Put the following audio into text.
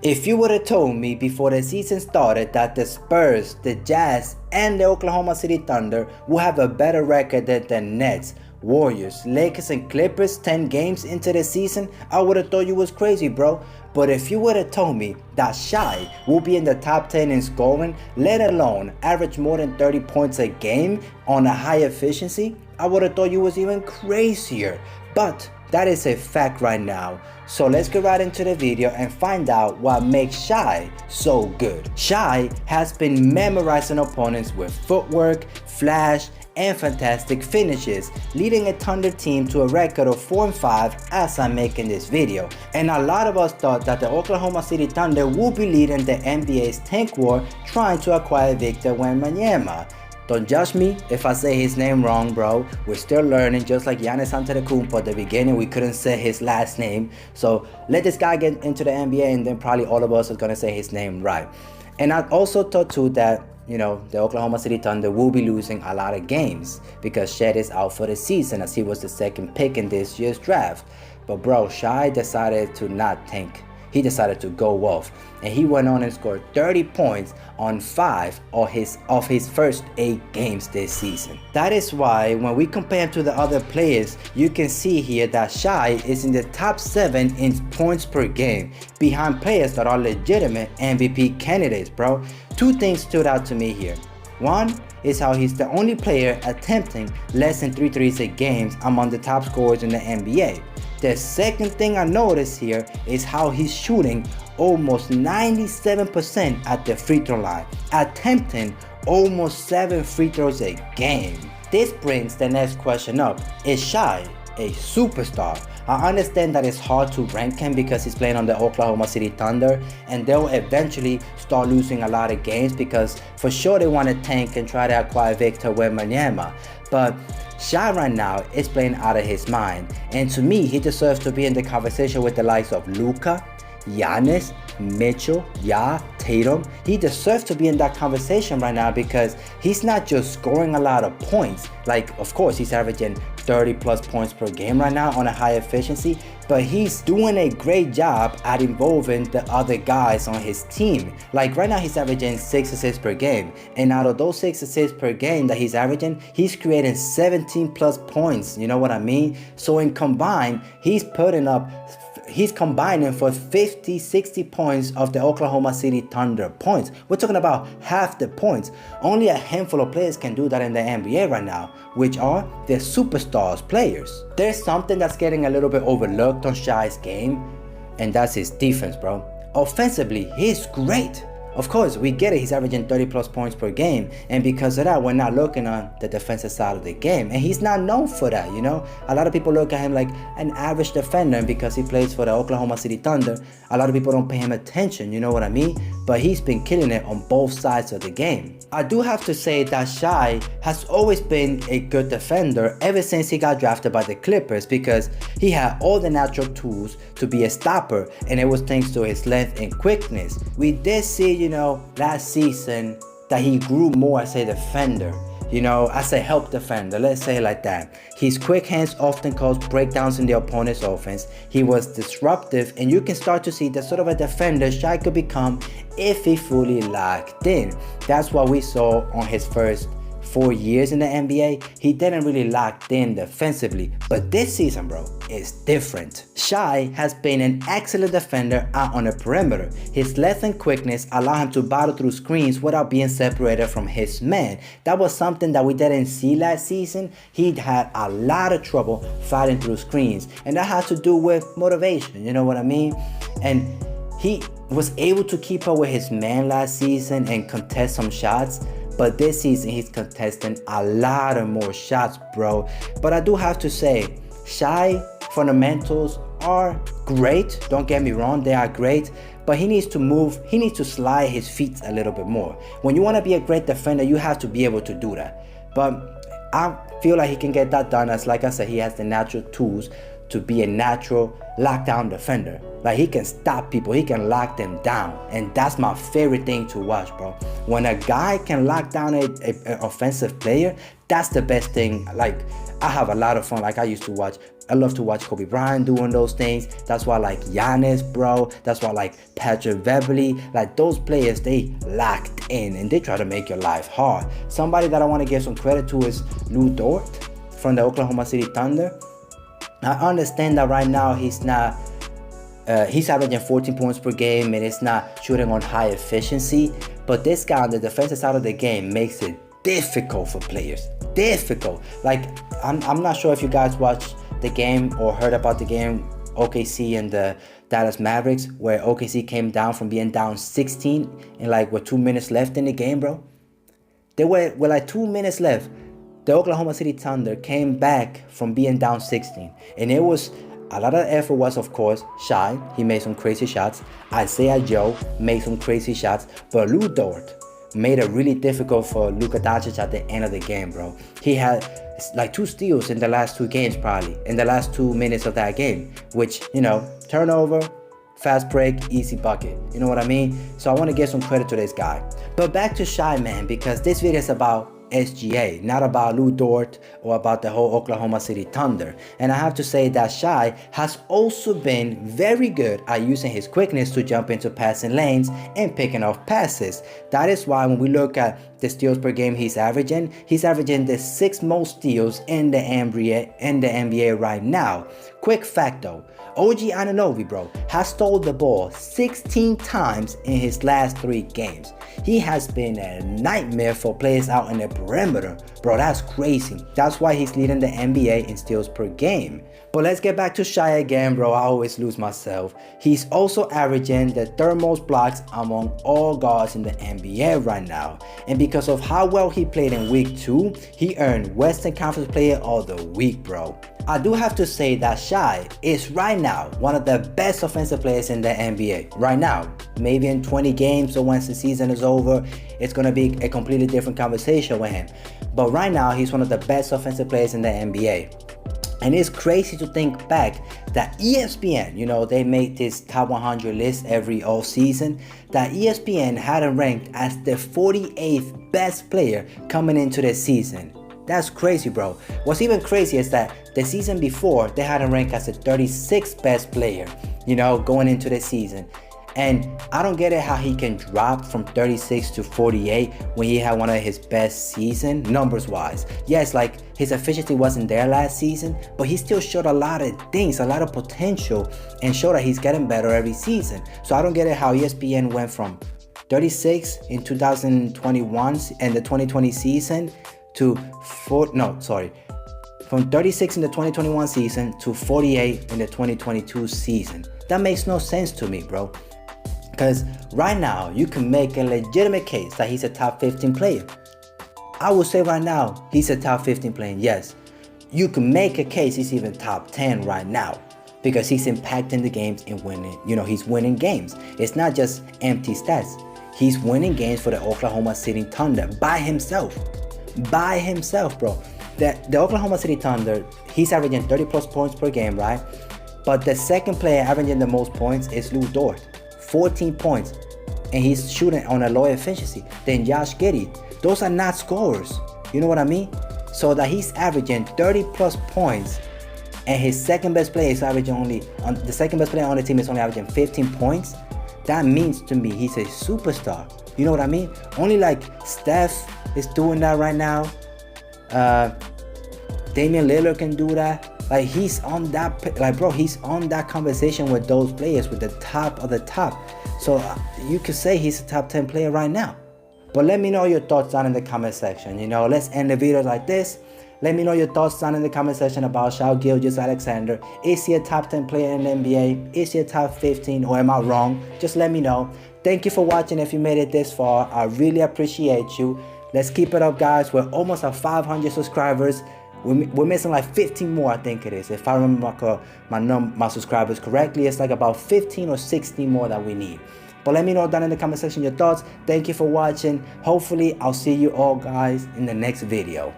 If you would have told me before the season started that the Spurs, the Jazz, and the Oklahoma City Thunder will have a better record than the Nets, Warriors, Lakers, and Clippers 10 games into the season, I would have thought you was crazy, bro. But if you would have told me that Shai will be in the top 10 in scoring, let alone average more than 30 points a game on a high efficiency, I would have thought you was even crazier. But that is a fact right now. So let's get right into the video and find out what makes Shai so good. Shai has been memorizing opponents with footwork, flash, and fantastic finishes, leading a Thunder team to a record of 4-5 as I'm making this video. And a lot of us thought that the Oklahoma City Thunder would be leading the NBA's tank war trying to acquire Victor Wembanyama. Don't judge me if I say his name wrong, bro. We're still learning, just like Giannis Antetokounmpo at the beginning. We couldn't say his last name. So let this guy get into the NBA and then probably all of us are gonna say his name right. And I also thought too that, you know, the Oklahoma City Thunder will be losing a lot of games because Chet is out for the season as he was the second pick in this year's draft. But bro, Shai decided to not tank. He decided to go off, and he went on and scored 30 points on 5 of his first 8 games this season. That is why when we compare him to the other players, you can see here that Shai is in the top 7 in points per game, behind players that are legitimate MVP candidates, bro. Two things stood out to me here. One is how he's the only player attempting less than 3 threes a game among the top scorers in the NBA. The second thing I noticed here is how he's shooting almost 97% at the free throw line, attempting almost 7 free throws a game. This brings the next question up. Is Shai a superstar? I understand that it's hard to rank him because he's playing on the Oklahoma City Thunder and they'll eventually start losing a lot of games because for sure they want to tank and try to acquire Victor Wembanyama. But Shai right now is playing out of his mind, and to me he deserves to be in the conversation with the likes of Luka, Giannis, Mitchell, Tatum. He deserves to be in that conversation right now because he's not just scoring a lot of points. Like, of course, he's averaging 30 plus points per game right now on a high efficiency, but he's doing a great job at involving the other guys on his team. Like right now he's averaging 6 assists per game, and out of those 6 assists per game that he's averaging, he's creating 17 plus points, you know what I mean? So in combined, he's combining for 50-60 points of the Oklahoma City Thunder points. We're talking about half the points. Only a handful of players can do that in the NBA right now, which are the superstars players. There's something that's getting a little bit overlooked on Shai's game, and that's his defense, bro. Offensively, he's great. Of course, we get it, he's averaging 30 plus points per game, and because of that, we're not looking on the defensive side of the game, and he's not known for that, you know? A lot of people look at him like an average defender, and because he plays for the Oklahoma City Thunder, a lot of people don't pay him attention, you know what I mean? But he's been killing it on both sides of the game. I do have to say that Shai has always been a good defender ever since he got drafted by the Clippers because he had all the natural tools to be a stopper, and it was thanks to his length and quickness. We did see, you know, last season that he grew more as a defender, you know, as a help defender, let's say it like that. His quick hands often caused breakdowns in the opponent's offense. He was disruptive, and you can start to see the sort of a defender Shai could become if he fully locked in. That's what we saw on his first 4 years in the NBA. He didn't really lock in defensively, but this season, bro, is different. Shai has been an excellent defender out on the perimeter. His length and quickness allow him to battle through screens without being separated from his man. That was something that we didn't see last season. He had a lot of trouble fighting through screens, and that had to do with motivation, you know what I mean? And he was able to keep up with his man last season and contest some shots. But this season, he's contesting a lot of more shots, bro. But I do have to say, Shai fundamentals are great. Don't get me wrong, they are great. But he needs to move, he needs to slide his feet a little bit more. When you want to be a great defender, you have to be able to do that. But I feel like he can get that done, as like I said, he has the natural tools to be a natural lockdown defender. Like, he can stop people, he can lock them down, and that's my favorite thing to watch, bro. When a guy can lock down an offensive player, that's the best thing. Like, I have a lot of fun. Like, I used to watch I love to watch Kobe Bryant doing those things. That's why I like Giannis, bro. That's why I like Patrick Beverley. Like those players, they locked in and they try to make your life hard. Somebody that I want to give some credit to is Lu Dort from the Oklahoma City Thunder. I understand that right now he's averaging 14 points per game and it's not shooting on high efficiency. But this guy on the defensive side of the game makes it difficult for players. Difficult. Like, I'm not sure if you guys watched the game or heard about the game OKC and the Dallas Mavericks, where OKC came down from being down 16 and like with 2 minutes left in the game, bro. They were with like 2 minutes left. The Oklahoma City Thunder came back from being down 16. And it was, a lot of the effort was, of course, Shai. He made some crazy shots. Isaiah Joe made some crazy shots. But Lu Dort made it really difficult for Luka Doncic at the end of the game, bro. He had like 2 steals in the last 2 games, probably, in the last 2 minutes of that game, which, you know, turnover, fast break, easy bucket. You know what I mean? So I want to give some credit to this guy. But back to Shai, man, because this video is about SGA, not about Lu Dort or about the whole Oklahoma City Thunder. And I have to say that Shai has also been very good at using his quickness to jump into passing lanes and picking off passes. That is why when we look at the steals per game he's averaging the 6th most steals in the NBA right now. Quick fact though, OG Anunoby, bro, has stole the ball 16 times in his last 3 games. He has been a nightmare for players out in the perimeter. Bro, that's crazy. That's why he's leading the NBA in steals per game. But let's get back to Shai again, bro. I always lose myself. He's also averaging the 3rd most blocks among all guards in the NBA right now. And because of how well he played in week 2, he earned Western Conference Player of the Week, bro. I do have to say that Shai is right now one of the best offensive players in the NBA. Right now, maybe in 20 games or once the season is over, it's going to be a completely different conversation with him. But right now, he's one of the best offensive players in the NBA. And it's crazy to think back that ESPN, you know, they make this top 100 list every offseason, that ESPN had him ranked as the 48th best player coming into the season. That's crazy, bro. What's even crazy is that the season before, they had him ranked as the 36th best player, you know, going into the season. And I don't get it how he can drop from 36 to 48 when he had one of his best season numbers wise. Yes, like his efficiency wasn't there last season, but he still showed a lot of things, a lot of potential, and showed that he's getting better every season. So I don't get it how ESPN went from 36 in 2021 and the 2020 season to from 36 in the 2021 season to 48 in the 2022 season. That makes no sense to me, bro. Because right now, you can make a legitimate case that he's a top 15 player. I would say right now, he's a top 15 player, yes. You can make a case he's even top 10 right now. Because he's impacting the games and winning. You know, he's winning games. It's not just empty stats. He's winning games for the Oklahoma City Thunder by himself. By himself, bro. The Oklahoma City Thunder, he's averaging 30 plus points per game, right? But the second player averaging the most points is Lu Dort. 14 points, and he's shooting on a low efficiency. Then Josh Giddey. Those are not scorers. You know what I mean? So that he's averaging 30 plus points, and his second best player is averaging the second best player on the team is only averaging 15 points. That means to me he's a superstar. You know what I mean? Only like Steph is doing that right now. Damian Lillard can do that. Like he's on that, like bro, he's on that conversation with those players, with the top of the top. So you could say he's a top 10 player right now. But let me know your thoughts down in the comment section. You know, let's end the video like this. Let me know your thoughts down in the comment section about Shai Gilgeous-Alexander. Is he a top 10 player in the NBA? Is he a top 15, or am I wrong? Just let me know. Thank you for watching. If you made it this far, I really appreciate you. Let's keep it up, guys. We're almost at 500 subscribers. We're missing like 15 more, I think it is. If I remember my subscribers correctly, it's like about 15 or 16 more that we need. But let me know down in the comment section your thoughts. Thank you for watching. Hopefully, I'll see you all guys in the next video.